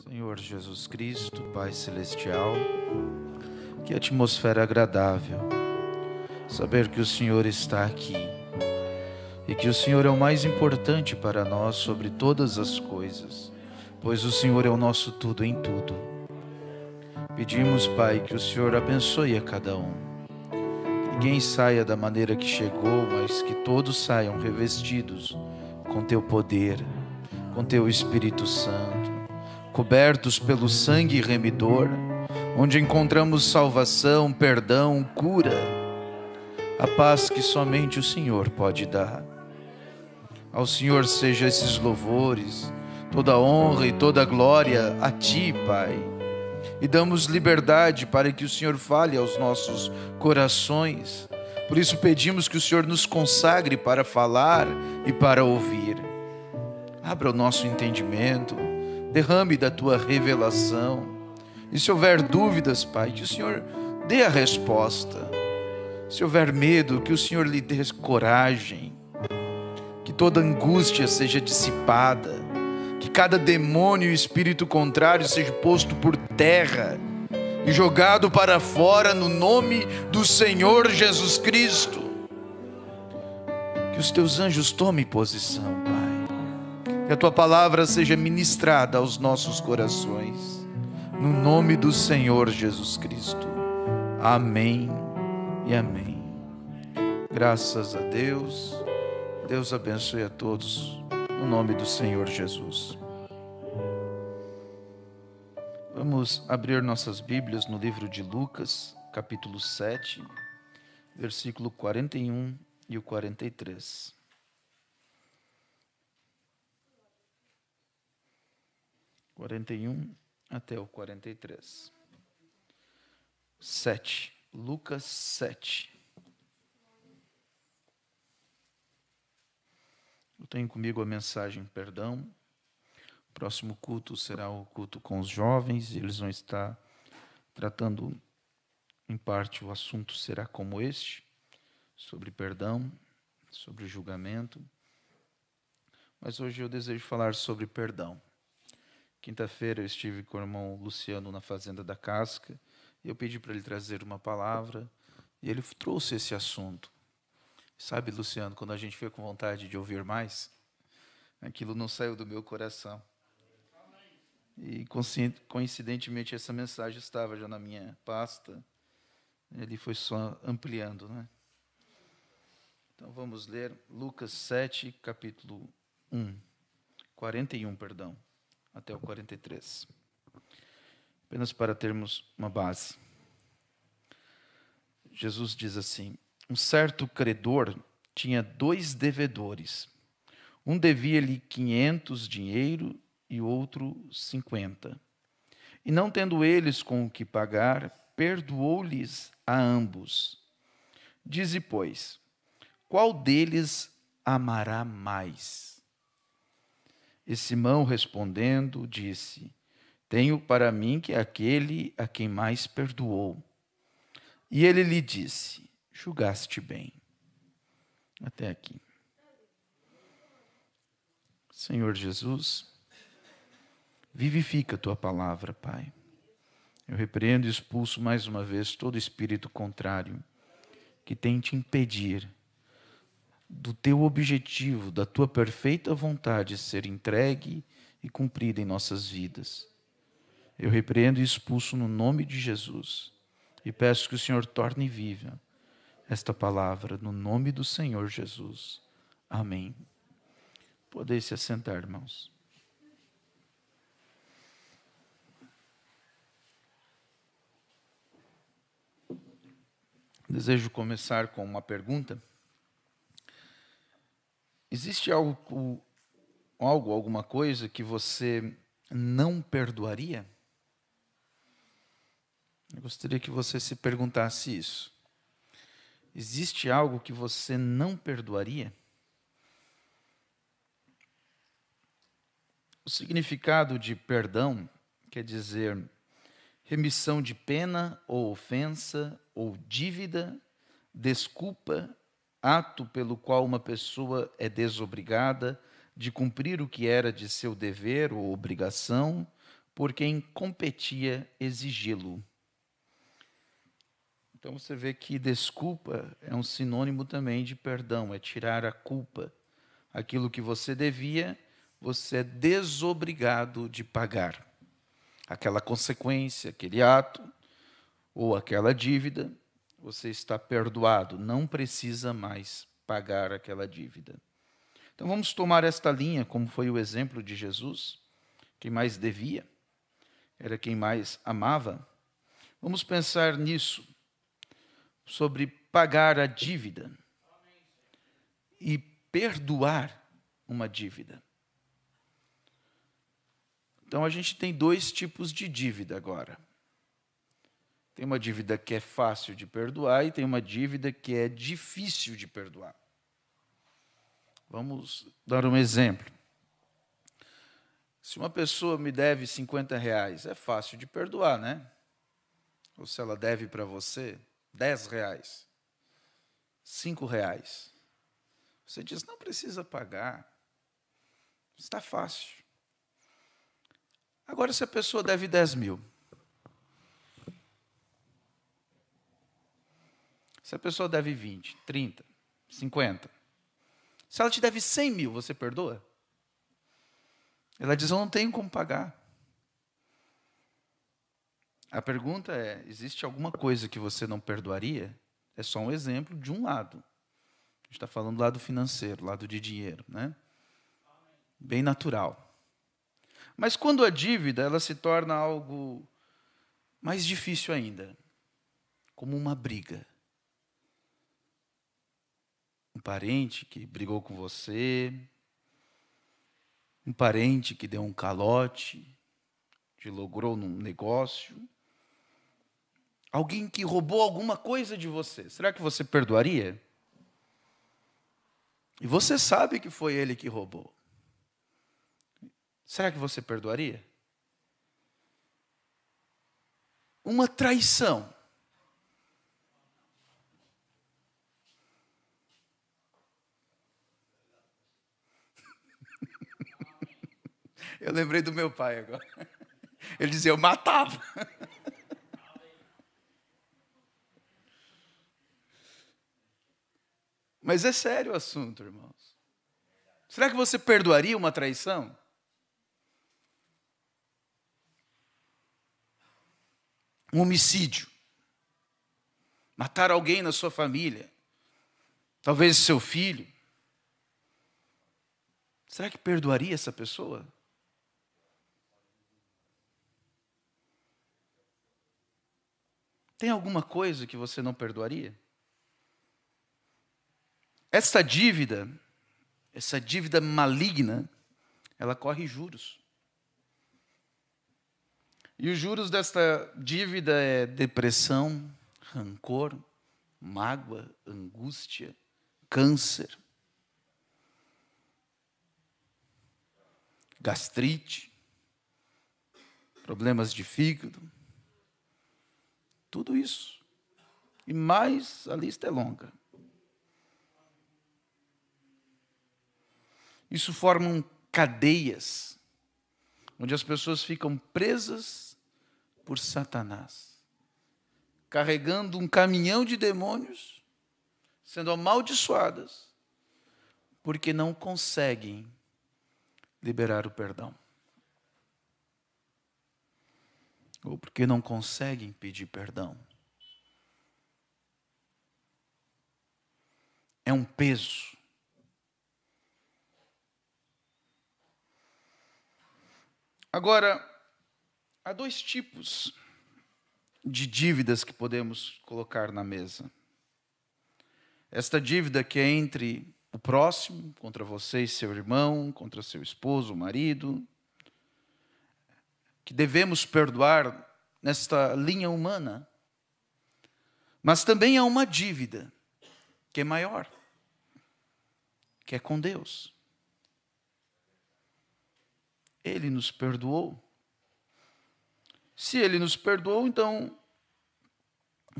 Senhor Jesus Cristo, Pai Celestial, que atmosfera agradável saber que o Senhor está aqui e que o Senhor é o mais importante para nós sobre todas as coisas, pois o Senhor é o nosso tudo em tudo. Pedimos, Pai, que o Senhor abençoe a cada um. Que ninguém saia da maneira que chegou, mas que todos saiam revestidos com Teu poder, com Teu Espírito Santo, cobertos pelo sangue remidor, onde encontramos salvação, perdão, cura, a paz que somente o Senhor pode dar. Ao Senhor seja esses louvores, toda a honra e toda a glória a Ti, Pai. E damos liberdade para que o Senhor fale aos nossos corações. Por isso pedimos que o Senhor nos consagre para falar e para ouvir. Abra o nosso entendimento, derrame da Tua revelação. E se houver dúvidas, Pai, que o Senhor dê a resposta. Se houver medo, que o Senhor lhe dê coragem. Que toda angústia seja dissipada. Que cada demônio e espírito contrário seja posto por terra e jogado para fora no nome do Senhor Jesus Cristo. Que os Teus anjos tomem posição, Pai. Que a Tua palavra seja ministrada aos nossos corações. No nome do Senhor Jesus Cristo. Amém e amém. Graças a Deus. Deus abençoe a todos. No nome do Senhor Jesus. Vamos abrir nossas Bíblias no livro de Lucas, capítulo 7, versículo 41 e o 43. Até o 43. 7. Lucas 7. Eu tenho comigo a mensagem perdão. O próximo culto será o culto com os jovens. Eles vão estar tratando, em parte, o assunto será como este, sobre perdão, sobre julgamento. Mas hoje eu desejo falar sobre perdão. Quinta-feira eu estive com o irmão Luciano na Fazenda da Casca. E eu pedi para ele trazer uma palavra. E ele trouxe esse assunto. Sabe, Luciano, quando a gente fica com vontade de ouvir mais, aquilo não saiu do meu coração. E coincidentemente essa mensagem estava já na minha pasta. Ele foi só ampliando, né? Então vamos ler Lucas 7, capítulo 41, até o 43. Apenas para termos uma base. Jesus diz assim: um certo credor tinha 2 devedores. Um devia-lhe 500 dinheiro e outro 50. E não tendo eles com o que pagar, perdoou-lhes a ambos. Dize, pois, qual deles amará mais? E Simão, respondendo, disse: tenho para mim que é aquele a quem mais perdoou. E ele lhe disse: julgaste bem. Até aqui. Senhor Jesus, vivifica a Tua palavra, Pai. Eu repreendo e expulso mais uma vez todo espírito contrário que tente impedir do Teu objetivo, da Tua perfeita vontade ser entregue e cumprida em nossas vidas. Eu repreendo e expulso no nome de Jesus e peço que o Senhor torne viva esta palavra no nome do Senhor Jesus. Amém. Podem se assentar, irmãos. Desejo começar com uma pergunta. Existe alguma coisa que você não perdoaria? Eu gostaria que você se perguntasse isso. Existe algo que você não perdoaria? O significado de perdão quer dizer remissão de pena ou ofensa ou dívida, desculpa, ato pelo qual uma pessoa é desobrigada de cumprir o que era de seu dever ou obrigação, por quem competia exigi-lo. Então você vê que desculpa é um sinônimo também de perdão, é tirar a culpa. Aquilo que você devia, você é desobrigado de pagar. Aquela consequência, aquele ato ou aquela dívida, você está perdoado, não precisa mais pagar aquela dívida. Então vamos tomar esta linha, como foi o exemplo de Jesus, quem mais devia, era quem mais amava. Vamos pensar nisso, sobre pagar a dívida e perdoar uma dívida. Então a gente tem dois tipos de dívida agora. Tem uma dívida que é fácil de perdoar e tem uma dívida que é difícil de perdoar. Vamos dar um exemplo. Se uma pessoa me deve R$ 50, é fácil de perdoar, né? Ou se ela deve para você R$ 10, R$ 5. Você diz, não precisa pagar. Está fácil. Agora, se a pessoa deve 10 mil. Se a pessoa deve 20, 30, 50. Se ela te deve 100 mil, você perdoa? Ela diz, eu não tenho como pagar. A pergunta é, existe alguma coisa que você não perdoaria? É só um exemplo de um lado. A gente está falando do lado financeiro, lado de dinheiro, né? Bem natural. Mas quando a dívida, ela se torna algo mais difícil ainda, como uma briga. Um parente que brigou com você, um parente que deu um calote, te logrou num negócio, alguém que roubou alguma coisa de você. Será que você perdoaria? E você sabe que foi ele que roubou. Será que você perdoaria? Uma traição. Eu lembrei do meu pai agora. Ele dizia, eu matava. Mas é sério o assunto, irmãos. Será que você perdoaria uma traição? Um homicídio. Matar alguém na sua família. Talvez seu filho. Será que perdoaria essa pessoa? Tem alguma coisa que você não perdoaria? Essa dívida maligna, ela corre juros. E os juros desta dívida é depressão, rancor, mágoa, angústia, câncer, gastrite, problemas de fígado, tudo isso. E mais, a lista é longa. Isso formam cadeias, onde as pessoas ficam presas por Satanás, carregando um caminhão de demônios, sendo amaldiçoadas, porque não conseguem liberar o perdão. Ou porque não conseguem pedir perdão. É um peso. Agora, há dois tipos de dívidas que podemos colocar na mesa. Esta dívida que é entre o próximo, contra você e seu irmão, contra seu esposo, marido, que devemos perdoar nesta linha humana. Mas também há uma dívida que é maior, que é com Deus. Ele nos perdoou. Se Ele nos perdoou, então,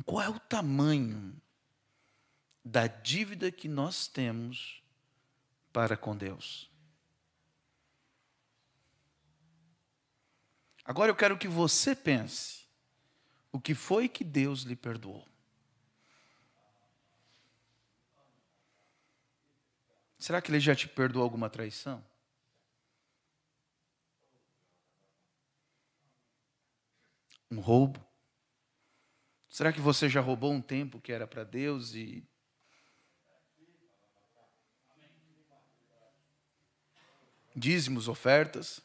qual é o tamanho da dívida que nós temos para com Deus? Agora eu quero que você pense, o que foi que Deus lhe perdoou? Será que Ele já te perdoou alguma traição? Um roubo? Será que você já roubou um tempo que era para Deus e... dízimos, ofertas?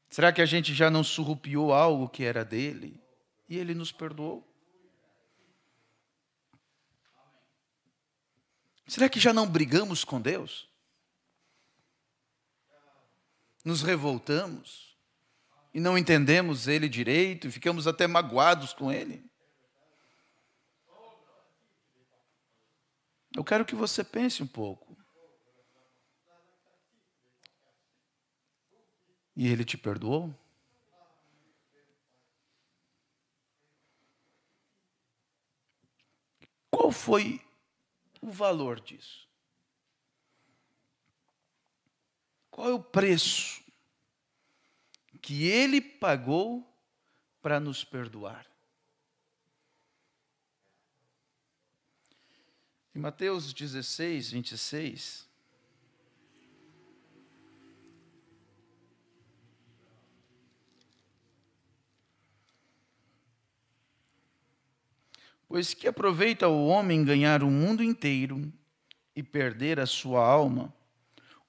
Será que a gente já não surrupiou algo que era dele e Ele nos perdoou? Será que já não brigamos com Deus? Nos revoltamos e não entendemos Ele direito e ficamos até magoados com Ele? Eu quero que você pense um pouco. E Ele te perdoou? Qual foi o valor disso? Qual é o preço que Ele pagou para nos perdoar? Em Mateus 16, 26... Pois que aproveita o homem ganhar o mundo inteiro e perder a sua alma?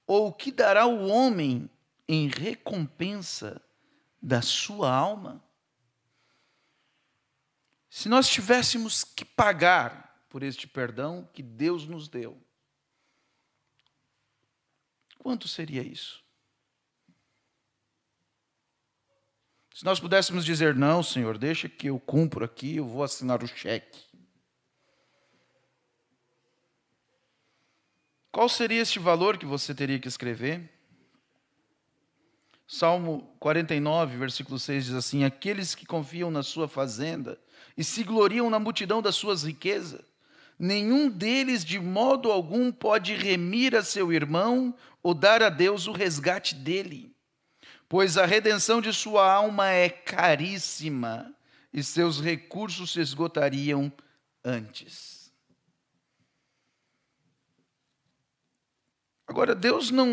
Ou o que dará o homem em recompensa da sua alma? Se nós tivéssemos que pagar por este perdão que Deus nos deu, quanto seria isso? Se nós pudéssemos dizer, não, Senhor, deixa que eu cumpro aqui, eu vou assinar o cheque. Qual seria este valor que você teria que escrever? Salmo 49, versículo 6 diz assim: aqueles que confiam na sua fazenda e se gloriam na multidão das suas riquezas, nenhum deles de modo algum pode remir a seu irmão ou dar a Deus o resgate dele. Pois a redenção de sua alma é caríssima e seus recursos se esgotariam antes. Agora, Deus não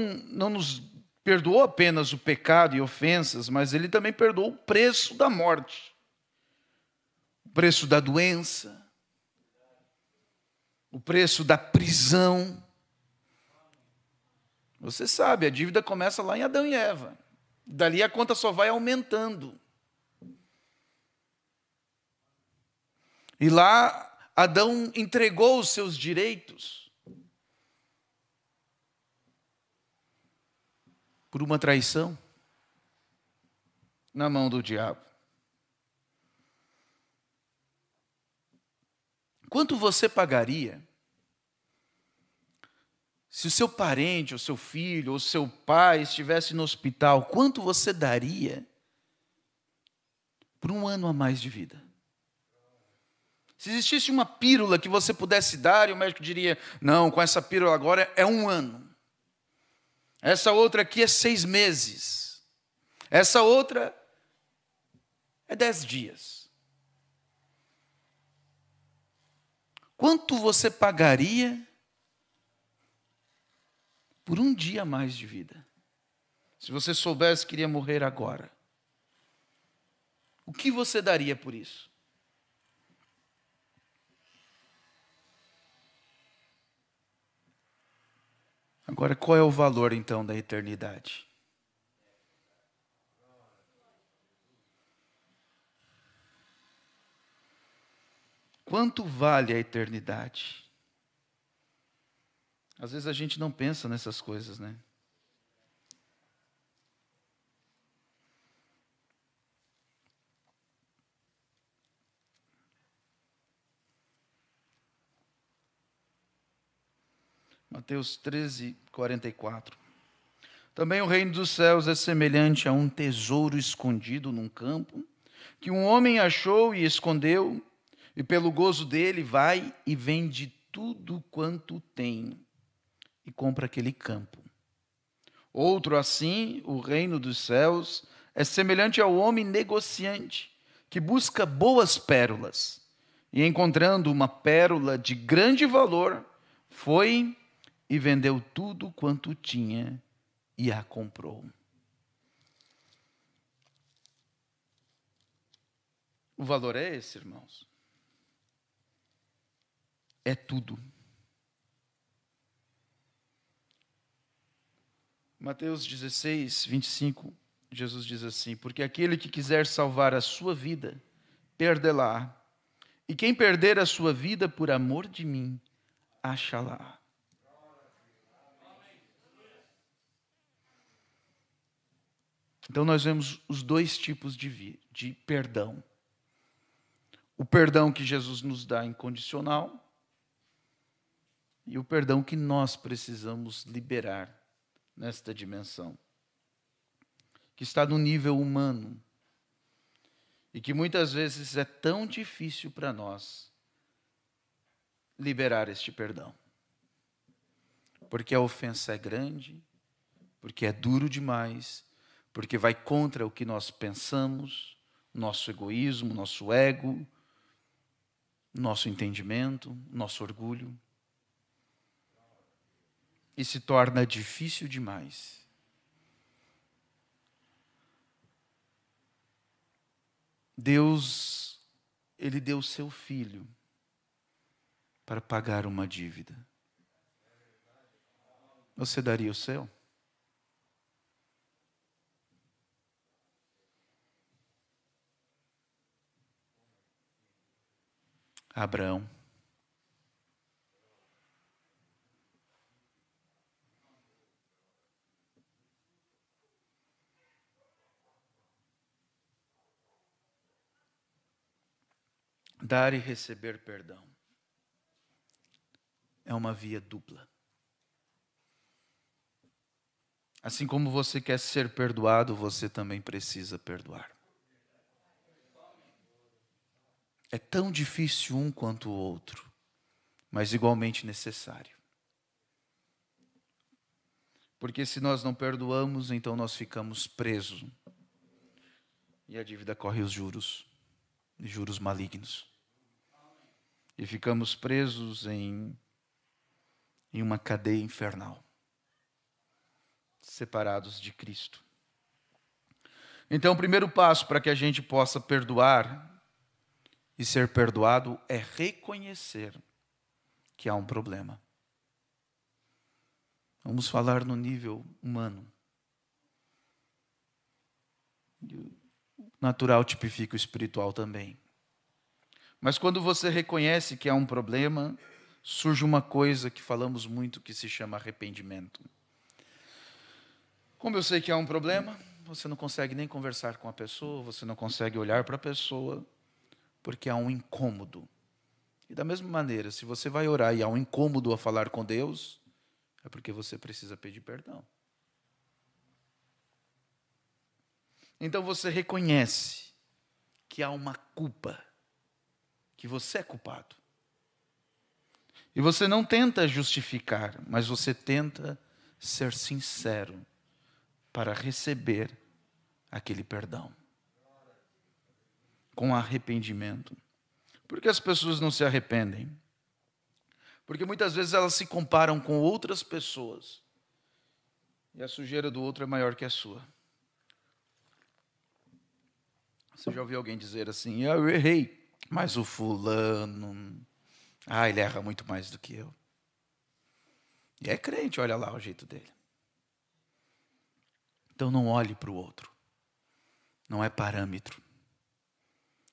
nos perdoou apenas o pecado e ofensas, mas Ele também perdoou o preço da morte, o preço da doença, o preço da prisão. Você sabe, a dívida começa lá em Adão e Eva. Dali a conta só vai aumentando. E lá, Adão entregou os seus direitos por uma traição na mão do diabo. Quanto você pagaria se o seu parente, ou seu filho, ou seu pai estivesse no hospital? Quanto você daria por um ano a mais de vida? Se existisse uma pílula que você pudesse dar, e o médico diria, não, com essa pílula agora é 1 ano. Essa outra aqui é 6 meses. Essa outra é 10 dias. Quanto você pagaria por 1 dia a mais de vida? Se você soubesse que iria morrer agora, o que você daria por isso? Agora, qual é o valor, então, da eternidade? Quanto vale a eternidade? Às vezes a gente não pensa nessas coisas, né? Mateus 13, 44. Também o reino dos céus é semelhante a um tesouro escondido num campo, que um homem achou e escondeu, e pelo gozo dele vai e vende tudo quanto tem, e compra aquele campo. Outro assim, o reino dos céus é semelhante ao homem negociante, que busca boas pérolas, e encontrando uma pérola de grande valor, foi e vendeu tudo quanto tinha e a comprou. O valor é esse, irmãos. É tudo. Mateus 16, 25, Jesus diz assim: porque aquele que quiser salvar a sua vida, perdê-la. E quem perder a sua vida por amor de mim, achará. Então nós vemos os dois tipos de perdão. O perdão que Jesus nos dá incondicional e o perdão que nós precisamos liberar nesta dimensão, que está no nível humano e que muitas vezes é tão difícil para nós liberar este perdão. Porque a ofensa é grande, porque é duro demais, porque vai contra o que nós pensamos, nosso egoísmo, nosso ego, nosso entendimento, nosso orgulho. E se torna difícil demais. Deus, Ele deu o seu Filho para pagar uma dívida. Você daria o seu? Abraão. Dar e receber perdão é uma via dupla. Assim como você quer ser perdoado, você também precisa perdoar. É tão difícil um quanto o outro, mas igualmente necessário. Porque se nós não perdoamos, então nós ficamos presos. E a dívida corre os juros, juros malignos. E ficamos presos em uma cadeia infernal, separados de Cristo. Então, o primeiro passo para que a gente possa perdoar e ser perdoado é reconhecer que há um problema. Vamos falar no nível humano. O natural tipifica o espiritual também. Mas quando você reconhece que há um problema, surge uma coisa que falamos muito que se chama arrependimento. Como eu sei que há um problema, você não consegue nem conversar com a pessoa, você não consegue olhar para a pessoa, porque há um incômodo. E da mesma maneira, se você vai orar e há um incômodo a falar com Deus, é porque você precisa pedir perdão. Então você reconhece que há uma culpa, que você é culpado. E você não tenta justificar, mas você tenta ser sincero para receber aquele perdão. Com arrependimento. Por que as pessoas não se arrependem? Porque muitas vezes elas se comparam com outras pessoas. E a sujeira do outro é maior que a sua. Você já ouviu alguém dizer assim: eu errei, mas o fulano, ele erra muito mais do que eu. E é crente, olha lá o jeito dele. Então não olhe para o outro. Não é parâmetro.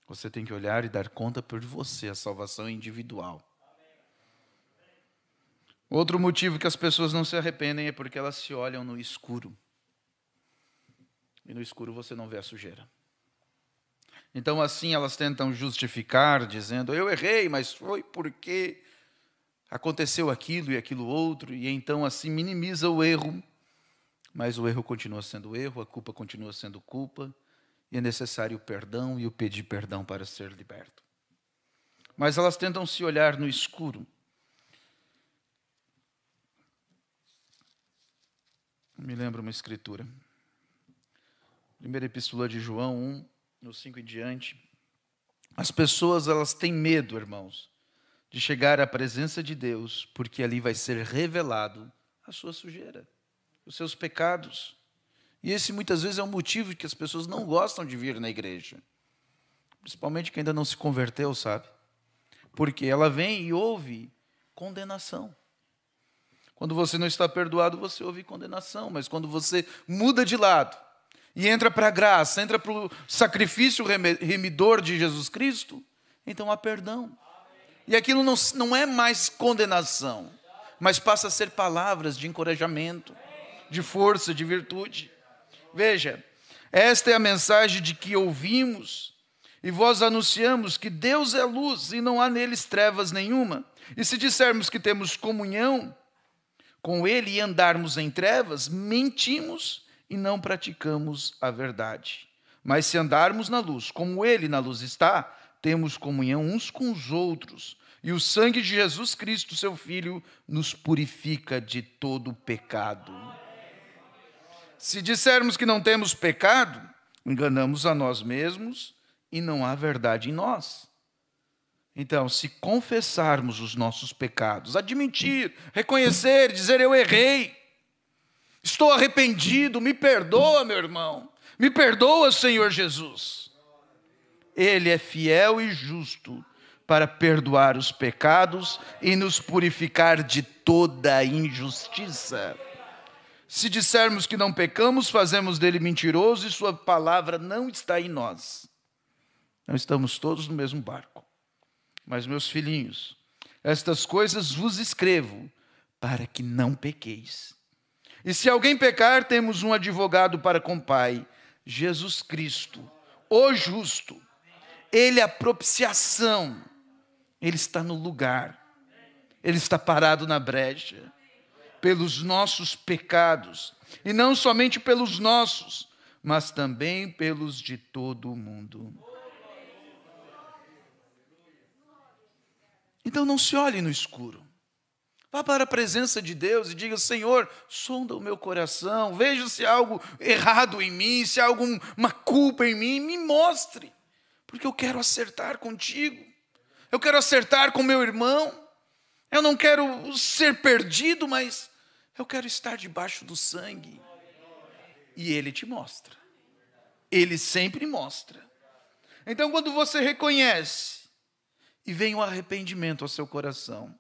Você tem que olhar e dar conta por você, a salvação é individual. Outro motivo que as pessoas não se arrependem é porque elas se olham no escuro. E no escuro você não vê a sujeira. Então assim elas tentam justificar, dizendo: eu errei, mas foi porque aconteceu aquilo e aquilo outro. E então assim minimiza o erro. Mas o erro continua sendo erro, a culpa continua sendo culpa. E é necessário o perdão e o pedir perdão para ser liberto. Mas elas tentam se olhar no escuro. Me lembro uma escritura. Primeira epístola de João 1, no 5 e diante. As pessoas, elas têm medo, irmãos, de chegar à presença de Deus, porque ali vai ser revelado a sua sujeira, os seus pecados. E esse muitas vezes é um motivo que as pessoas não gostam de vir na igreja. Principalmente quem ainda não se converteu, sabe? Porque ela vem e ouve condenação. Quando você não está perdoado, você ouve condenação. Mas quando você muda de lado e entra para a graça, entra para o sacrifício remidor de Jesus Cristo, então há perdão. E aquilo não é mais condenação, mas passa a ser palavras de encorajamento, de força, de virtude. Veja, esta é a mensagem de que ouvimos e vós anunciamos que Deus é luz e não há neles trevas nenhuma. E se dissermos que temos comunhão com Ele e andarmos em trevas, mentimos e não praticamos a verdade. Mas se andarmos na luz, como Ele na luz está, temos comunhão uns com os outros. E o sangue de Jesus Cristo, seu Filho, nos purifica de todo pecado. Se dissermos que não temos pecado, enganamos a nós mesmos e não há verdade em nós. Então, se confessarmos os nossos pecados, admitir, reconhecer, dizer eu errei, estou arrependido, me perdoa, meu irmão, me perdoa, Senhor Jesus. Ele é fiel e justo para perdoar os pecados e nos purificar de toda injustiça. Se dissermos que não pecamos, fazemos dele mentiroso e sua palavra não está em nós. Não estamos todos no mesmo barco. Mas, meus filhinhos, estas coisas vos escrevo para que não pequeis. E se alguém pecar, temos um advogado para com o Pai, Jesus Cristo, o justo. Ele é a propiciação. Ele está no lugar. Ele está parado na brecha pelos nossos pecados, e não somente pelos nossos, mas também pelos de todo o mundo. Então não se olhe no escuro. Vá para a presença de Deus e diga: Senhor, sonda o meu coração, veja se há algo errado em mim, se há alguma culpa em mim, me mostre, porque eu quero acertar contigo, eu quero acertar com meu irmão, eu não quero ser perdido, mas eu quero estar debaixo do sangue. E Ele te mostra. Ele sempre mostra. Então, quando você reconhece e vem o arrependimento ao seu coração.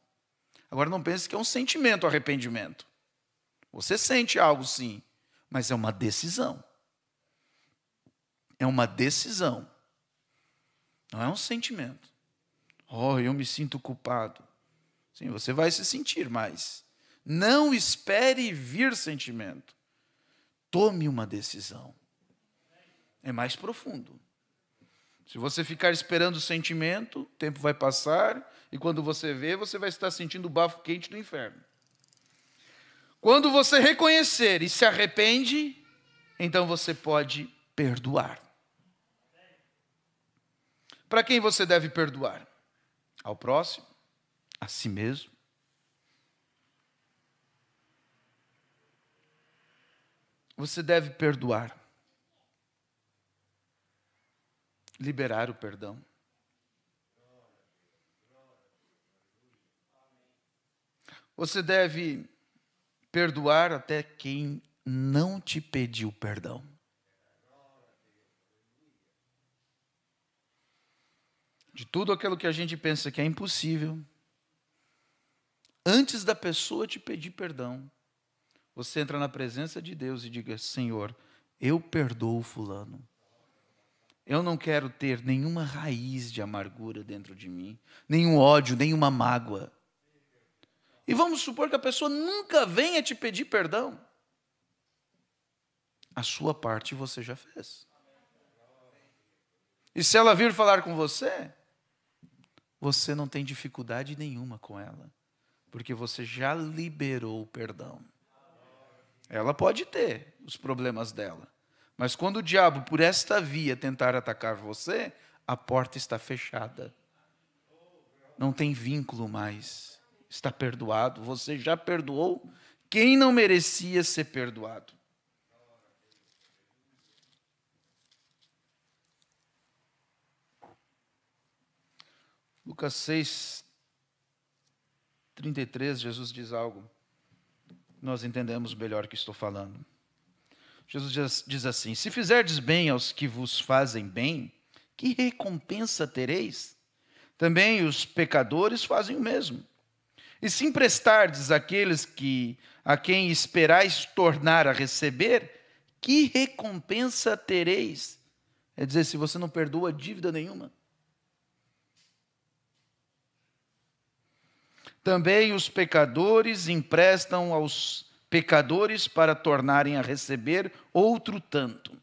Agora, não pense que é um sentimento, arrependimento. Você sente algo, sim, mas é uma decisão. É uma decisão. Não é um sentimento. Oh, eu me sinto culpado. Sim, você vai se sentir, mas não espere vir sentimento. Tome uma decisão. É mais profundo. Se você ficar esperando o sentimento, o tempo vai passar e quando você vê, você vai estar sentindo o bafo quente do inferno. Quando você reconhecer e se arrepende, então você pode perdoar. Para quem você deve perdoar? Ao próximo? A si mesmo? Você deve perdoar. Liberar o perdão. Você deve perdoar até quem não te pediu perdão. De tudo aquilo que a gente pensa que é impossível, antes da pessoa te pedir perdão, você entra na presença de Deus e diga: Senhor, eu perdoo fulano. Eu não quero ter nenhuma raiz de amargura dentro de mim, nenhum ódio, nenhuma mágoa. E vamos supor que a pessoa nunca venha te pedir perdão. A sua parte você já fez. E se ela vir falar com você, você não tem dificuldade nenhuma com ela, porque você já liberou o perdão. Ela pode ter os problemas dela, mas quando o diabo, por esta via, tentar atacar você, a porta está fechada. Não tem vínculo mais. Está perdoado, você já perdoou quem não merecia ser perdoado. Lucas 6:33, Jesus diz algo. Nós entendemos melhor o que estou falando. Jesus diz assim: se fizerdes bem aos que vos fazem bem, que recompensa tereis? Também os pecadores fazem o mesmo. E se emprestardes àqueles a quem esperais tornar a receber, que recompensa tereis? É dizer, se você não perdoa dívida nenhuma. Também os pecadores emprestam aos pecadores para tornarem a receber outro tanto.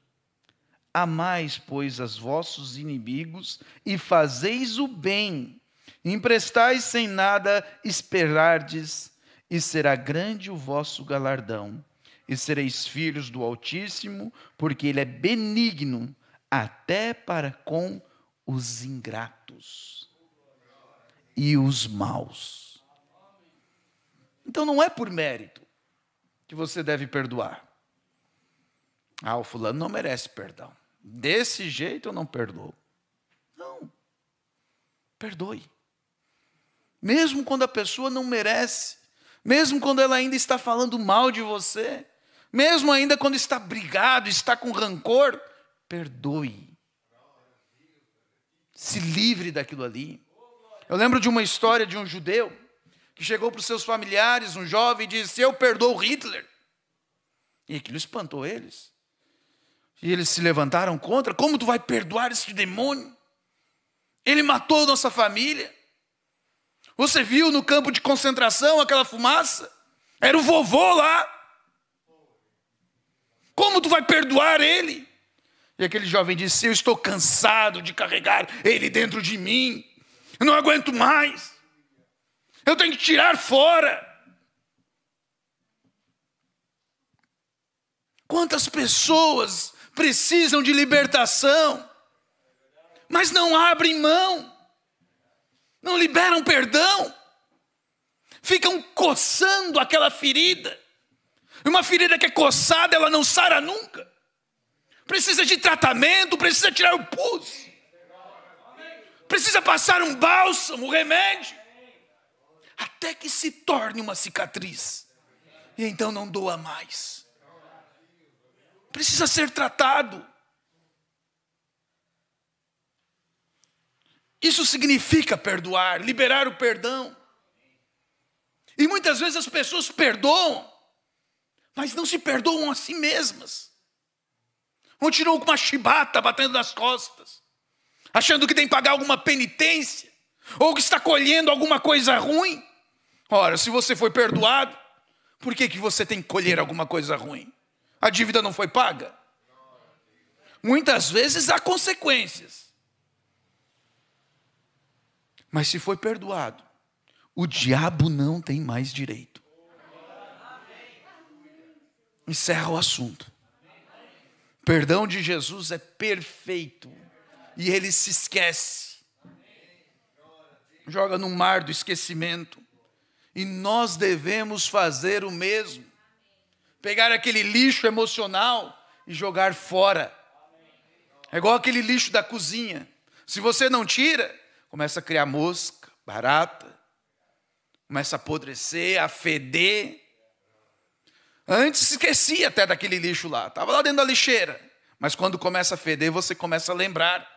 Amais, pois, aos vossos inimigos e fazeis o bem. Emprestais sem nada esperardes, e será grande o vosso galardão. E sereis filhos do Altíssimo, porque Ele é benigno até para com os ingratos e os maus. Então não é por mérito que você deve perdoar. Ah, o fulano não merece perdão. Desse jeito eu não perdoo. Não. Perdoe. Mesmo quando a pessoa não merece, mesmo quando ela ainda está falando mal de você, mesmo ainda quando está brigado, está com rancor, perdoe. Se livre daquilo ali. Eu lembro de uma história de um judeu que chegou para os seus familiares, um jovem, e disse: eu perdoo Hitler. E aquilo espantou eles. E eles se levantaram contra: como tu vai perdoar esse demônio? Ele matou nossa família. Você viu no campo de concentração aquela fumaça? Era o vovô lá. Como tu vai perdoar ele? E aquele jovem disse: eu estou cansado de carregar ele dentro de mim. Eu não aguento mais. Eu tenho que tirar fora. Quantas pessoas precisam de libertação, mas não abrem mão, não liberam perdão, ficam coçando aquela ferida. Uma ferida que é coçada, ela não sara nunca. Precisa de tratamento, precisa tirar o pus, precisa passar um bálsamo, um remédio, até que se torne uma cicatriz, e então não doa mais. Precisa ser tratado. Isso significa perdoar, liberar o perdão. E muitas vezes as pessoas perdoam, mas não se perdoam a si mesmas. Continuam com uma chibata batendo nas costas, achando que tem que pagar alguma penitência, ou que está colhendo alguma coisa ruim. Ora, se você foi perdoado, por que você tem que colher alguma coisa ruim? A dívida não foi paga? Muitas vezes há consequências. Mas se foi perdoado, o diabo não tem mais direito. Encerra o assunto. O perdão de Jesus é perfeito. E ele se esquece. Joga no mar do esquecimento. E nós devemos fazer o mesmo. Pegar aquele lixo emocional e jogar fora. É igual aquele lixo da cozinha. Se você não tira, começa a criar mosca, barata. Começa a apodrecer, a feder. Antes esquecia até daquele lixo lá. Estava lá dentro da lixeira. Mas quando começa a feder, você começa a lembrar.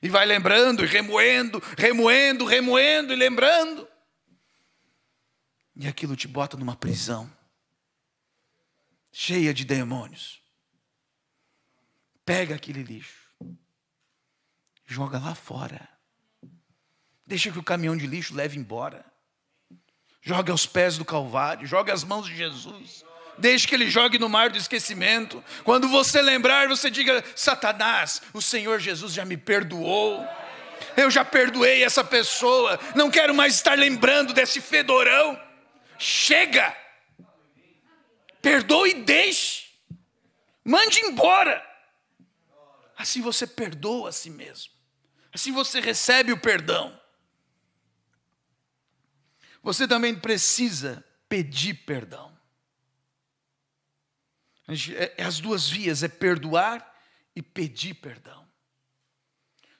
E vai lembrando, e remoendo, remoendo, remoendo e lembrando. E aquilo te bota numa prisão. Cheia de demônios. Pega aquele lixo. Joga lá fora. Deixa que o caminhão de lixo leve embora. Joga aos pés do Calvário. Joga às mãos de Jesus. Deixe que ele jogue no mar do esquecimento. Quando você lembrar, você diga: Satanás, o Senhor Jesus já me perdoou. Eu já perdoei essa pessoa. Não quero mais estar lembrando desse fedorão. Chega. Perdoe e deixe. Mande embora. Assim você perdoa a si mesmo. Assim você recebe o perdão. Você também precisa pedir perdão. É as duas vias, é perdoar e pedir perdão.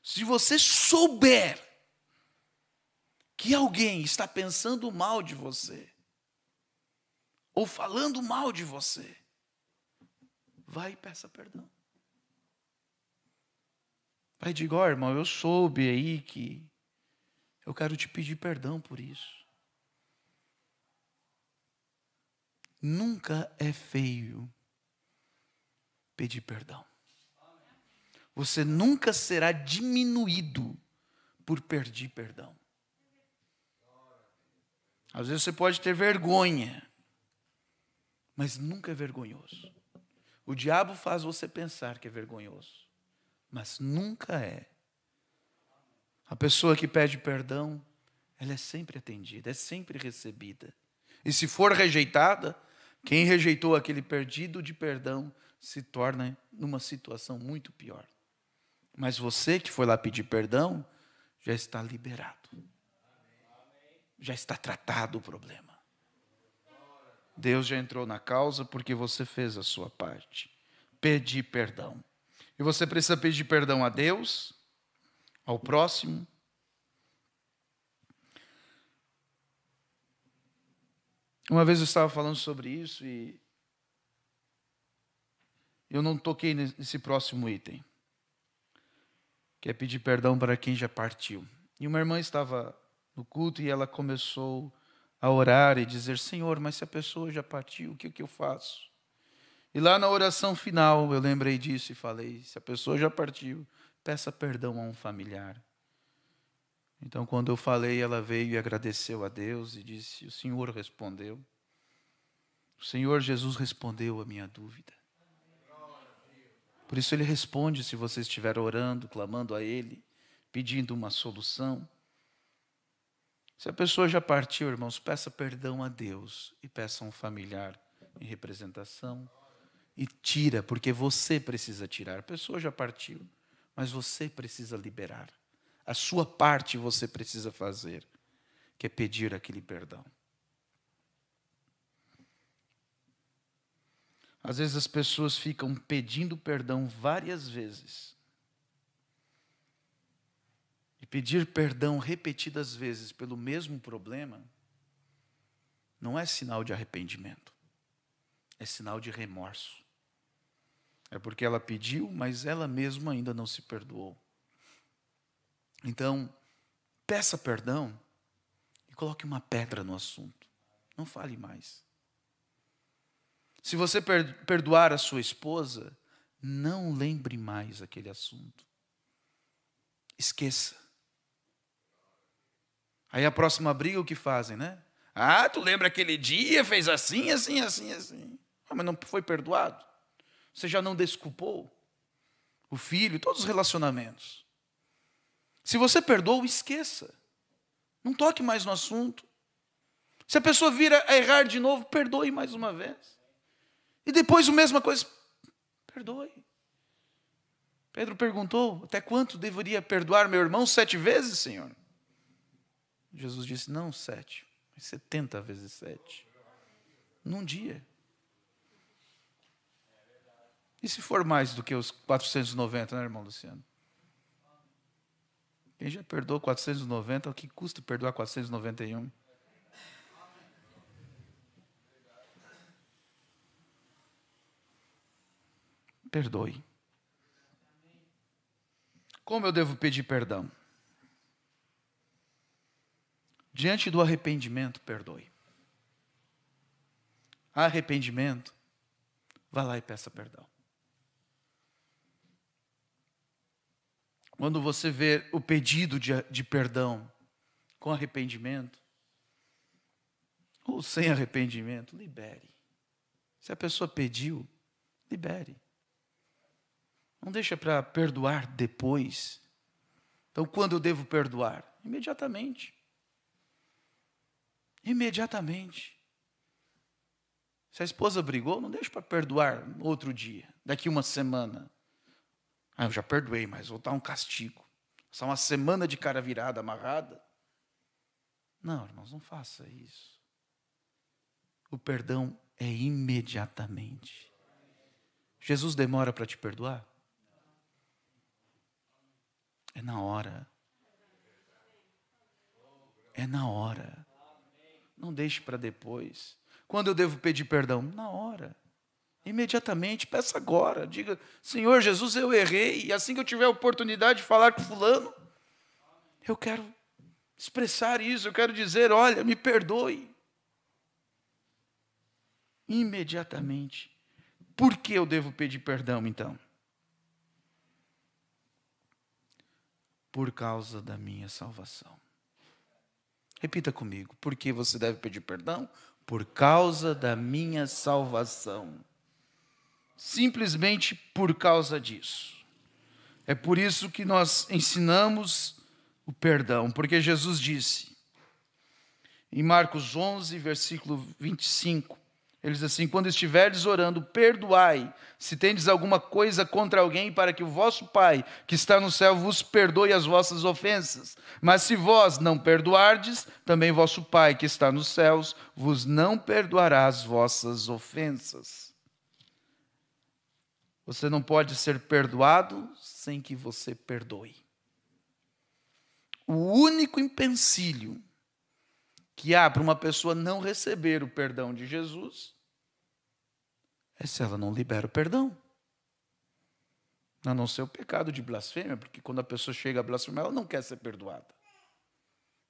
Se você souber que alguém está pensando mal de você, ou falando mal de você, vai e peça perdão. Vai e diga: ó, irmão, eu soube aí que eu quero te pedir perdão por isso. Nunca é feio pedir perdão. Você nunca será diminuído por pedir perdão. Às vezes você pode ter vergonha, mas nunca é vergonhoso. O diabo faz você pensar que é vergonhoso, mas nunca é. A pessoa que pede perdão, ela é sempre atendida, é sempre recebida. E se for rejeitada, quem rejeitou aquele pedido de perdão se torna numa situação muito pior. Mas você que foi lá pedir perdão, já está liberado. Já está tratado o problema. Deus já entrou na causa porque você fez a sua parte. Pedir perdão. E você precisa pedir perdão a Deus, ao próximo. Uma vez eu estava falando sobre isso e eu não toquei nesse próximo item, que é pedir perdão para quem já partiu. E uma irmã estava no culto e ela começou a orar e dizer: Senhor, mas se a pessoa já partiu, o que eu faço? E lá na oração final eu lembrei disso e falei: se a pessoa já partiu, peça perdão a um familiar. Então quando eu falei, ela veio e agradeceu a Deus e disse: o Senhor respondeu. O Senhor Jesus respondeu a minha dúvida. Por isso Ele responde se você estiver orando, clamando a Ele, pedindo uma solução. Se a pessoa já partiu, irmãos, peça perdão a Deus e peça a um familiar em representação. E tira, porque você precisa tirar. A pessoa já partiu, mas você precisa liberar. A sua parte você precisa fazer, que é pedir aquele perdão. Às vezes as pessoas ficam pedindo perdão várias vezes. E pedir perdão repetidas vezes pelo mesmo problema não é sinal de arrependimento. É sinal de remorso. É porque ela pediu, mas ela mesma ainda não se perdoou. Então, peça perdão e coloque uma pedra no assunto. Não fale mais. Se você perdoar a sua esposa, não lembre mais aquele assunto. Esqueça. Aí a próxima briga, o que fazem, né? Ah, tu lembra aquele dia, fez assim, assim, assim, assim. Ah, mas não foi perdoado? Você já não desculpou o filho, todos os relacionamentos. Se você perdoou, esqueça. Não toque mais no assunto. Se a pessoa vir a errar de novo, perdoe mais uma vez. E depois a mesma coisa, perdoe. Pedro perguntou: até quanto deveria perdoar meu irmão? 7 vezes, Senhor? Jesus disse: não 7, mas 70 vezes 7. Num dia. E se for mais do que os 490, né, irmão Luciano? Quem já perdoou 490, o que custa perdoar 491? Perdoe. Como eu devo pedir perdão? Diante do arrependimento, perdoe. Arrependimento, vá lá e peça perdão. Quando você vê o pedido de perdão com arrependimento, ou sem arrependimento, libere. Se a pessoa pediu, libere. Não deixa para perdoar depois. Então, quando eu devo perdoar? Imediatamente. Imediatamente. Se a esposa brigou, não deixa para perdoar outro dia, daqui uma semana. Ah, eu já perdoei, mas vou dar um castigo. Só uma semana de cara virada, amarrada. Não, irmãos, não faça isso. O perdão é imediatamente. Jesus demora para te perdoar? É na hora. É na hora. Não deixe para depois. Quando eu devo pedir perdão? Na hora. Imediatamente, peça agora. Diga, Senhor Jesus, eu errei. E assim que eu tiver a oportunidade de falar com fulano, eu quero expressar isso. Eu quero dizer, olha, me perdoe. Imediatamente. Por que eu devo pedir perdão, então? Por causa da minha salvação. Repita comigo. Por que você deve pedir perdão? Por causa da minha salvação. Simplesmente por causa disso. É por isso que nós ensinamos o perdão. Porque Jesus disse, em Marcos 11, versículo 25, ele diz assim, quando estiverdes orando, perdoai, se tendes alguma coisa contra alguém, para que o vosso Pai, que está no céu, vos perdoe as vossas ofensas. Mas se vós não perdoardes, também vosso Pai, que está nos céus, vos não perdoará as vossas ofensas. Você não pode ser perdoado sem que você perdoe. O único empecilho que há para uma pessoa não receber o perdão de Jesus é se ela não libera o perdão. A não ser o pecado de blasfêmia, porque quando a pessoa chega a blasfemar, ela não quer ser perdoada.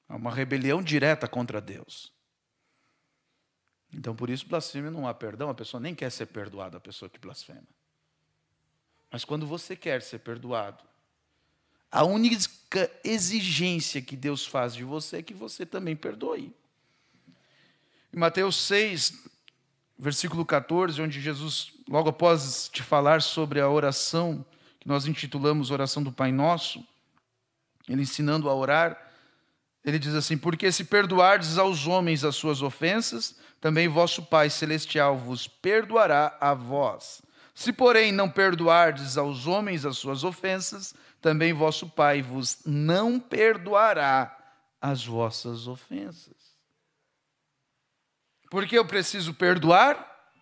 Há uma rebelião direta contra Deus. Então, por isso, blasfêmia não há perdão, a pessoa nem quer ser perdoada, a pessoa que blasfema. Mas quando você quer ser perdoado, a única exigência que Deus faz de você é que você também perdoe. Em Mateus 6, versículo 14, onde Jesus, logo após te falar sobre a oração, que nós intitulamos Oração do Pai Nosso, ele ensinando a orar, ele diz assim, porque se perdoardes aos homens as suas ofensas, também vosso Pai Celestial vos perdoará a vós. Se, porém, não perdoardes aos homens as suas ofensas, também vosso Pai vos não perdoará as vossas ofensas. Por que eu preciso perdoar?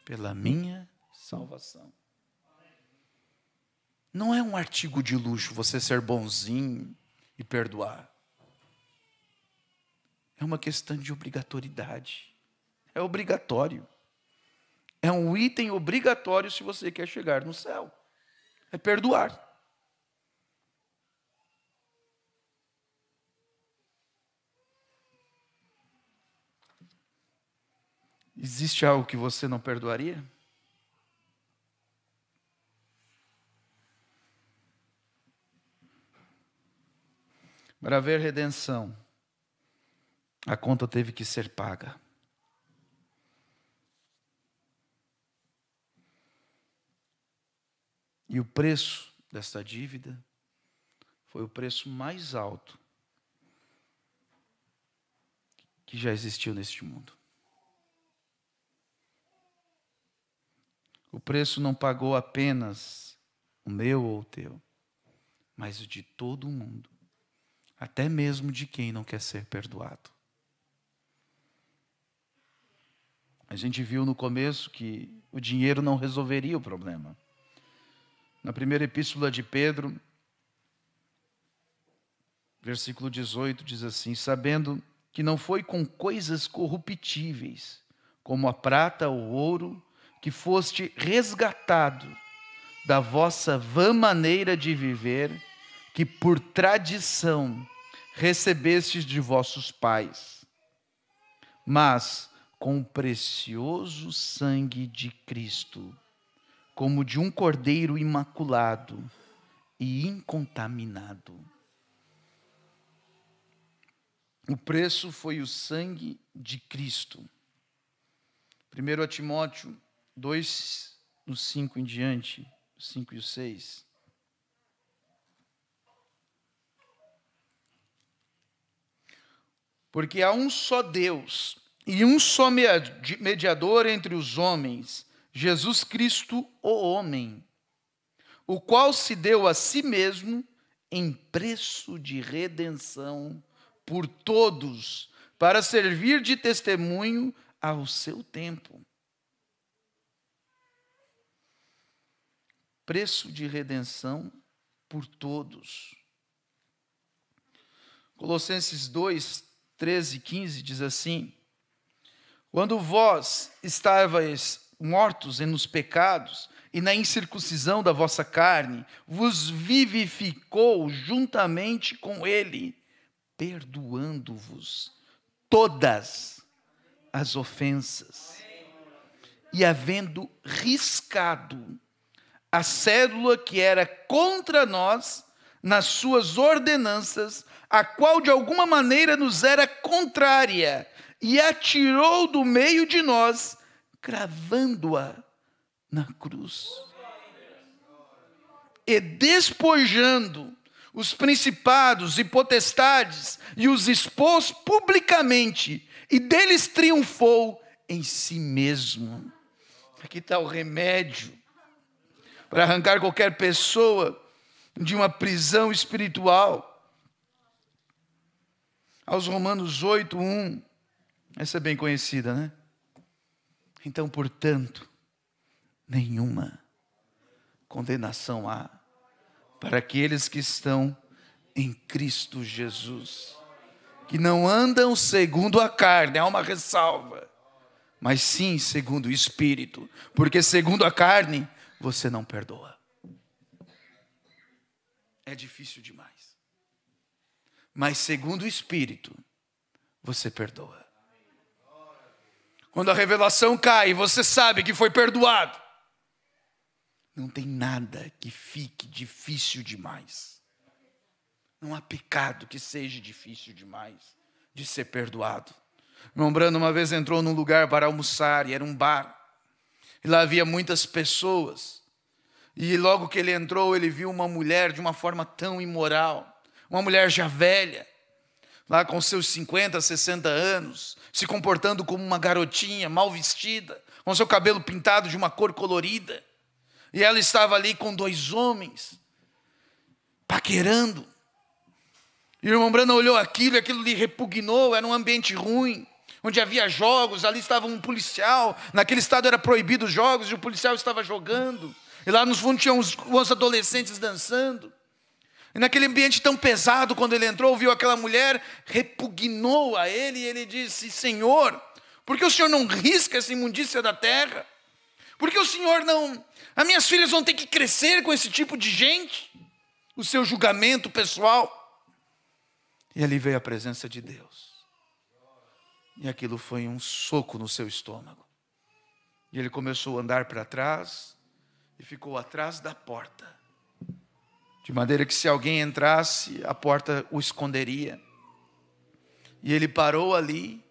Pela minha salvação. Não é um artigo de luxo você ser bonzinho e perdoar. É uma questão de obrigatoriedade. É obrigatório. É um item obrigatório se você quer chegar no céu. É perdoar. Existe algo que você não perdoaria? Para haver redenção, a conta teve que ser paga. E o preço dessa dívida foi o preço mais alto que já existiu neste mundo. O preço não pagou apenas o meu ou o teu, mas o de todo mundo, até mesmo de quem não quer ser perdoado. A gente viu no começo que o dinheiro não resolveria o problema. Na primeira epístola de Pedro, versículo 18, diz assim, sabendo que não foi com coisas corruptíveis, como a prata ou ouro, que foste resgatado da vossa vã maneira de viver, que por tradição recebestes de vossos pais, mas com o precioso sangue de Cristo, como de um cordeiro imaculado e incontaminado. O preço foi o sangue de Cristo. 1 Timóteo 2, no 5 em diante, 5 e o 6. Porque há um só Deus e um só mediador entre os homens, Jesus Cristo, o homem, o qual se deu a si mesmo em preço de redenção por todos, para servir de testemunho ao seu tempo. preço de redenção por todos. Colossenses 2, 13 e 15 diz assim: quando vós estavais mortos nos pecados e na incircuncisão da vossa carne, vos vivificou juntamente com ele, perdoando-vos todas as ofensas, e havendo riscado a cédula que era contra nós nas suas ordenanças, a qual de alguma maneira nos era contrária, e atirou do meio de nós, cravando-a na cruz. E despojando os principados e potestades, e os expôs publicamente, e deles triunfou em si mesmo. Aqui está o remédio para arrancar qualquer pessoa de uma prisão espiritual. Aos Romanos 8, 1, essa é bem conhecida, né? Então, portanto, nenhuma condenação há para aqueles que estão em Cristo Jesus, que não andam segundo a carne, há uma ressalva, mas sim segundo o Espírito, porque segundo a carne, você não perdoa. É difícil demais. Mas segundo o Espírito, você perdoa. Quando a revelação cai, você sabe que foi perdoado. Não tem nada que fique difícil demais. Não há pecado que seja difícil demais de ser perdoado. Meu irmão Brando uma vez entrou num lugar para almoçar, e era um bar. E lá havia muitas pessoas. E logo que ele entrou, ele viu uma mulher de uma forma tão imoral. Uma mulher já velha, lá com seus 50, 60 anos, se comportando como uma garotinha, mal vestida, com seu cabelo pintado de uma cor colorida. E ela estava ali com 2 homens, paquerando. E o irmão Brandon olhou aquilo, e aquilo lhe repugnou, era um ambiente ruim, onde havia jogos, ali estava um policial, naquele estado era proibido os jogos, e o policial estava jogando. E lá nos fundos tinham uns adolescentes dançando. E naquele ambiente tão pesado, quando ele entrou, viu aquela mulher, repugnou a ele, e ele disse: Senhor, por que o Senhor não risca essa imundícia da terra? Por que o Senhor não... As minhas filhas vão ter que crescer com esse tipo de gente? O seu julgamento pessoal. E ali veio a presença de Deus. E aquilo foi um soco no seu estômago. E ele começou a andar para trás, e ficou atrás da porta. De maneira que se alguém entrasse, a porta o esconderia. E ele parou ali,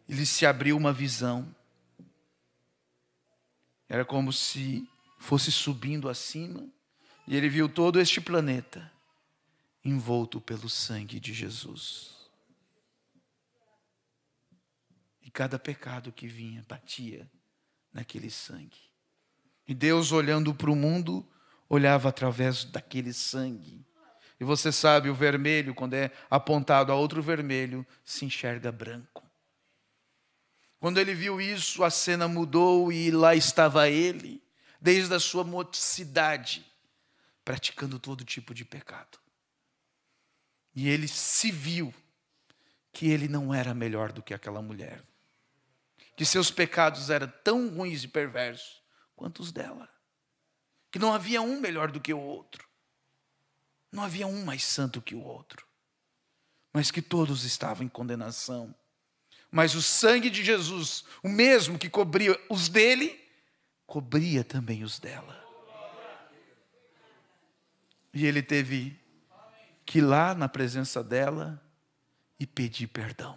e lhe se abriu uma visão. Era como se fosse subindo acima, e ele viu todo este planeta envolto pelo sangue de Jesus. E cada pecado que vinha, batia naquele sangue. E Deus, olhando para o mundo, olhava através daquele sangue. E você sabe, o vermelho, quando é apontado a outro vermelho, se enxerga branco. Quando ele viu isso, a cena mudou, e lá estava ele, desde a sua mocidade, praticando todo tipo de pecado. E ele se viu que ele não era melhor do que aquela mulher, que seus pecados eram tão ruins e perversos quanto os dela, que não havia um melhor do que o outro, não havia um mais santo que o outro, mas que todos estavam em condenação. Mas o sangue de Jesus, o mesmo que cobria os dele, cobria também os dela. E ele teve que ir lá na presença dela e pedir perdão.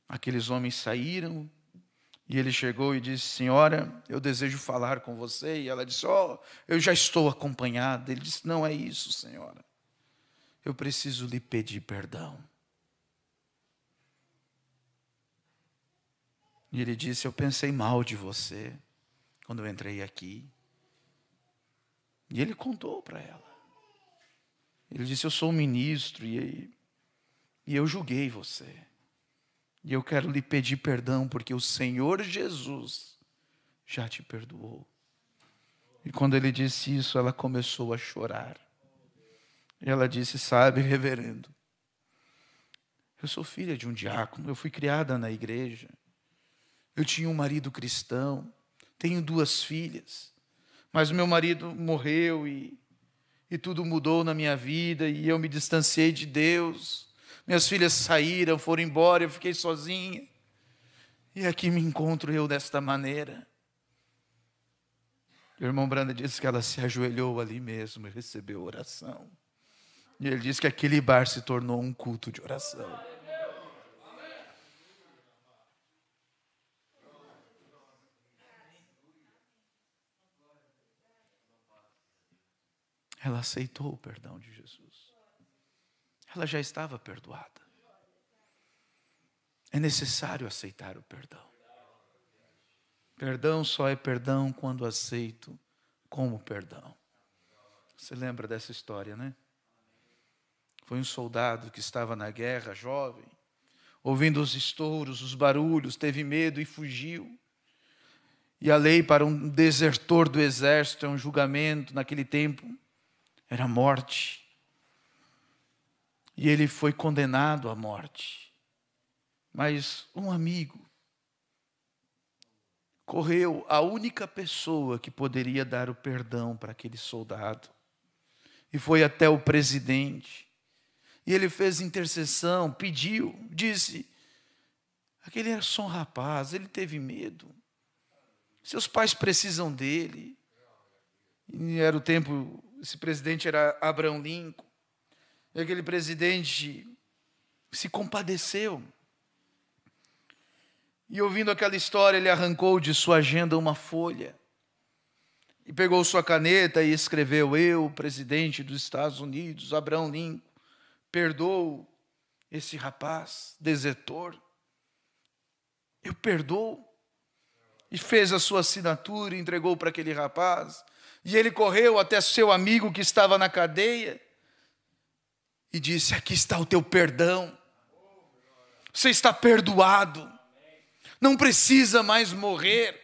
Aqueles homens saíram, e ele chegou e disse: Senhora, eu desejo falar com você. E ela disse: eu já estou acompanhada. Ele disse: não é isso, senhora. Eu preciso lhe pedir perdão. E ele disse: eu pensei mal de você quando eu entrei aqui. E ele contou para ela. Ele disse: eu sou um ministro e eu julguei você. E eu quero lhe pedir perdão, porque o Senhor Jesus já te perdoou. E quando ele disse isso, ela começou a chorar. E ela disse: sabe, reverendo, eu sou filha de um diácono, eu fui criada na igreja. Eu tinha um marido cristão, tenho 2 filhas, mas o meu marido morreu e tudo mudou na minha vida e eu me distanciei de Deus. Minhas filhas saíram, foram embora, eu fiquei sozinha. E aqui me encontro eu desta maneira. O irmão Branda disse que ela se ajoelhou ali mesmo e recebeu oração. E ele disse que aquele bar se tornou um culto de oração. Ela aceitou o perdão de Jesus. Ela já estava perdoada. É necessário aceitar o perdão. Perdão só é perdão quando aceito como perdão. Você lembra dessa história, né? Foi um soldado que estava na guerra, jovem, ouvindo os estouros, os barulhos, teve medo e fugiu. E a lei para um desertor do exército, é um julgamento naquele tempo, era morte. E ele foi condenado à morte. Mas um amigo correu a única pessoa que poderia dar o perdão para aquele soldado. E foi até o presidente. E ele fez intercessão, pediu, disse: aquele era só um rapaz, ele teve medo. Seus pais precisam dele. E era o tempo, esse presidente era Abraham Lincoln. E aquele presidente se compadeceu. E ouvindo aquela história, ele arrancou de sua agenda uma folha. E pegou sua caneta e escreveu: eu, presidente dos Estados Unidos, Abraham Lincoln, perdoo esse rapaz, desertor. Eu perdoo. E fez a sua assinatura e entregou para aquele rapaz. E ele correu até seu amigo que estava na cadeia e disse: aqui está o teu perdão. Você está perdoado. Não precisa mais morrer.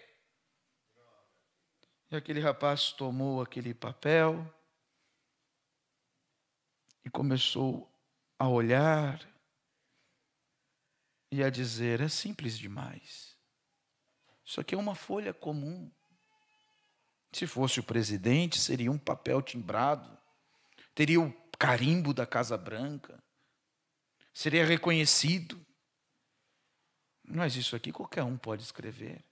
E aquele rapaz tomou aquele papel e começou a olhar e a dizer: é simples demais. Isso aqui é uma folha comum. Se fosse o presidente, seria um papel timbrado, teria o carimbo da Casa Branca, seria reconhecido. Mas isso aqui qualquer um pode escrever.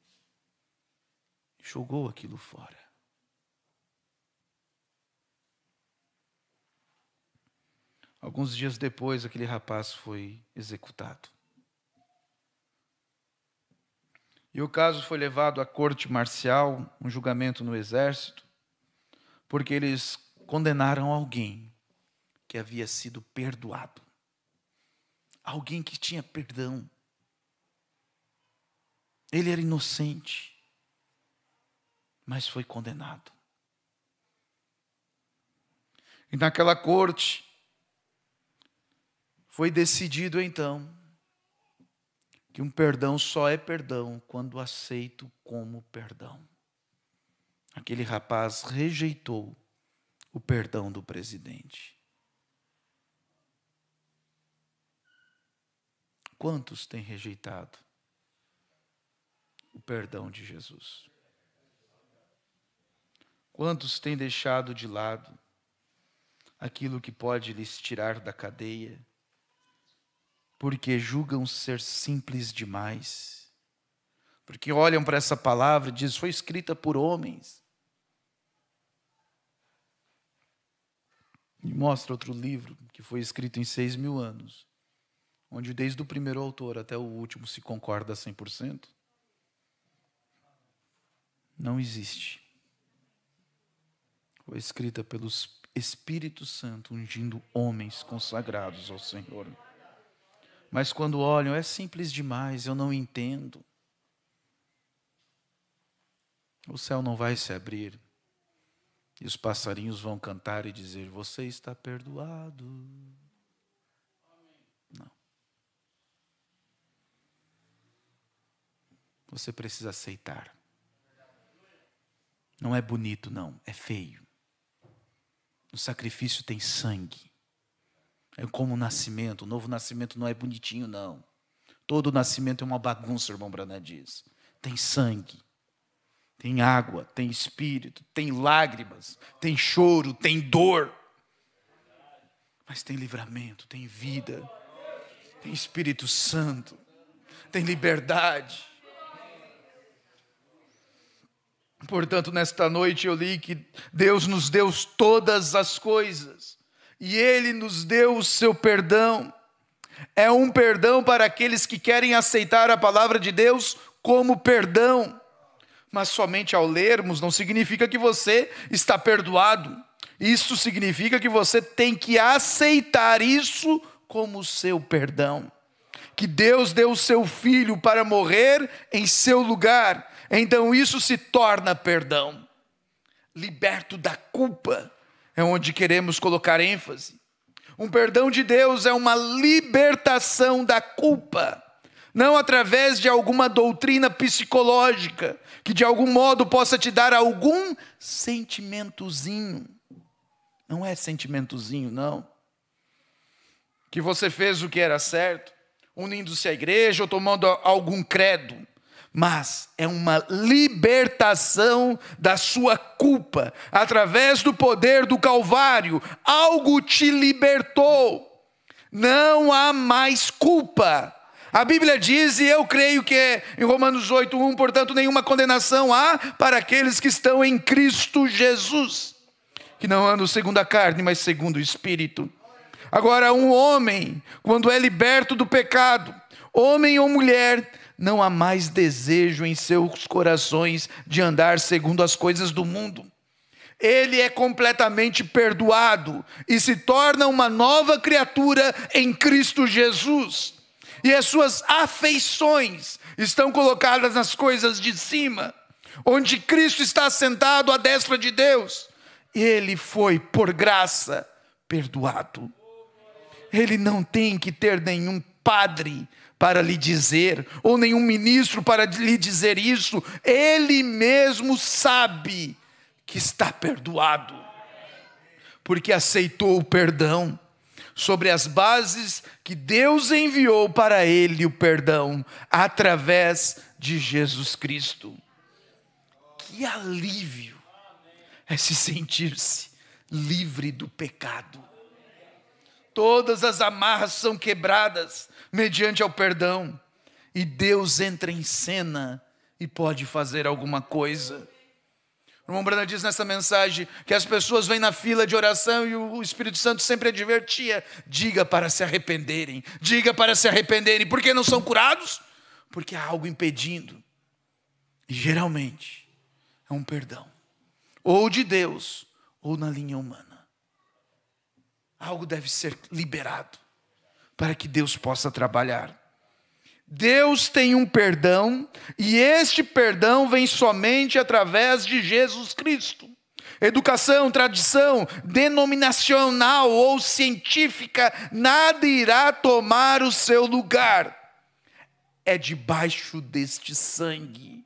Jogou aquilo fora. Alguns dias depois, aquele rapaz foi executado. E o caso foi levado à corte marcial, um julgamento no exército, porque eles condenaram alguém que havia sido perdoado. Alguém que tinha perdão. Ele era inocente, mas foi condenado. E naquela corte, foi decidido então, que um perdão só é perdão quando aceito como perdão. Aquele rapaz rejeitou o perdão do presidente. Quantos têm rejeitado o perdão de Jesus? Quantos têm deixado de lado aquilo que pode lhes tirar da cadeia, porque julgam ser simples demais? Porque olham para essa palavra e dizem: foi escrita por homens. E mostra outro livro que foi escrito em 6.000 anos, onde desde o primeiro autor até o último se concorda 100%. Não existe. Foi escrita pelo Espírito Santo, ungindo homens consagrados ao Senhor. Mas quando olham, é simples demais, eu não entendo. O céu não vai se abrir. E os passarinhos vão cantar e dizer: você está perdoado. Não. Você precisa aceitar. Não é bonito, não, é feio. O sacrifício tem sangue. É como o nascimento. O novo nascimento não é bonitinho, não. Todo nascimento é uma bagunça, o irmão Branham diz. Tem sangue, tem água, tem espírito, tem lágrimas, tem choro, tem dor. Mas tem livramento, tem vida, tem Espírito Santo, tem liberdade. Portanto, nesta noite eu li que Deus nos deu todas as coisas. E Ele nos deu o seu perdão. É um perdão para aqueles que querem aceitar a palavra de Deus como perdão. Mas somente ao lermos não significa que você está perdoado. Isso significa que você tem que aceitar isso como seu perdão. Que Deus deu o seu Filho para morrer em seu lugar. Então isso se torna perdão. Liberto da culpa é onde queremos colocar ênfase. Um perdão de Deus é uma libertação da culpa. Não através de alguma doutrina psicológica, que de algum modo possa te dar algum sentimentozinho. Não é sentimentozinho, não. Que você fez o que era certo, unindo-se à igreja ou tomando algum credo. Mas é uma libertação da sua culpa. Através do poder do Calvário, algo te libertou. Não há mais culpa. A Bíblia diz, e eu creio que é em Romanos 8:1, portanto, nenhuma condenação há para aqueles que estão em Cristo Jesus, que não andam segundo a carne, mas segundo o Espírito. Agora, um homem, quando é liberto do pecado, homem ou mulher, não há mais desejo em seus corações de andar segundo as coisas do mundo. Ele é completamente perdoado e se torna uma nova criatura em Cristo Jesus. E as suas afeições estão colocadas nas coisas de cima, onde Cristo está sentado à destra de Deus. Ele foi, por graça, perdoado. Ele não tem que ter nenhum padre para lhe dizer, ou nenhum ministro para lhe dizer isso. Ele mesmo sabe que está perdoado, porque aceitou o perdão, sobre as bases que Deus enviou para ele o perdão, através de Jesus Cristo. Que alívio é se sentir-se livre do pecado. Todas as amarras são quebradas mediante ao perdão. E Deus entra em cena e pode fazer alguma coisa. O irmão Branham diz nessa mensagem que as pessoas vêm na fila de oração e o Espírito Santo sempre advertia: diga para se arrependerem, diga para se arrependerem. Por que não são curados? Porque há algo impedindo. E geralmente é um perdão, ou de Deus, ou na linha humana. Algo deve ser liberado para que Deus possa trabalhar. Deus tem um perdão, e este perdão vem somente através de Jesus Cristo. Educação, tradição denominacional ou científica, nada irá tomar o seu lugar. É debaixo deste sangue,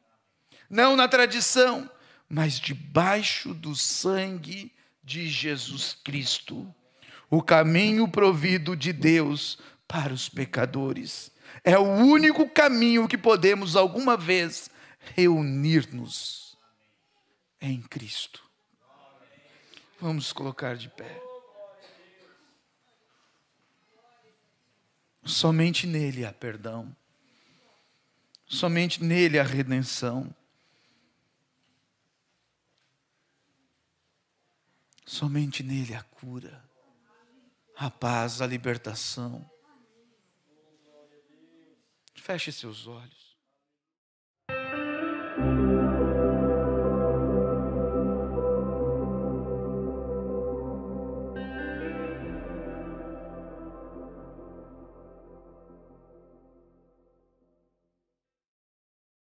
não na tradição, mas debaixo do sangue de Jesus Cristo. O caminho provido de Deus para os pecadores. É o único caminho que podemos alguma vez reunir-nos em Cristo. Vamos colocar de pé. Somente nele há perdão. Somente nele há redenção. Somente nele há cura, a paz, a libertação. Feche seus olhos.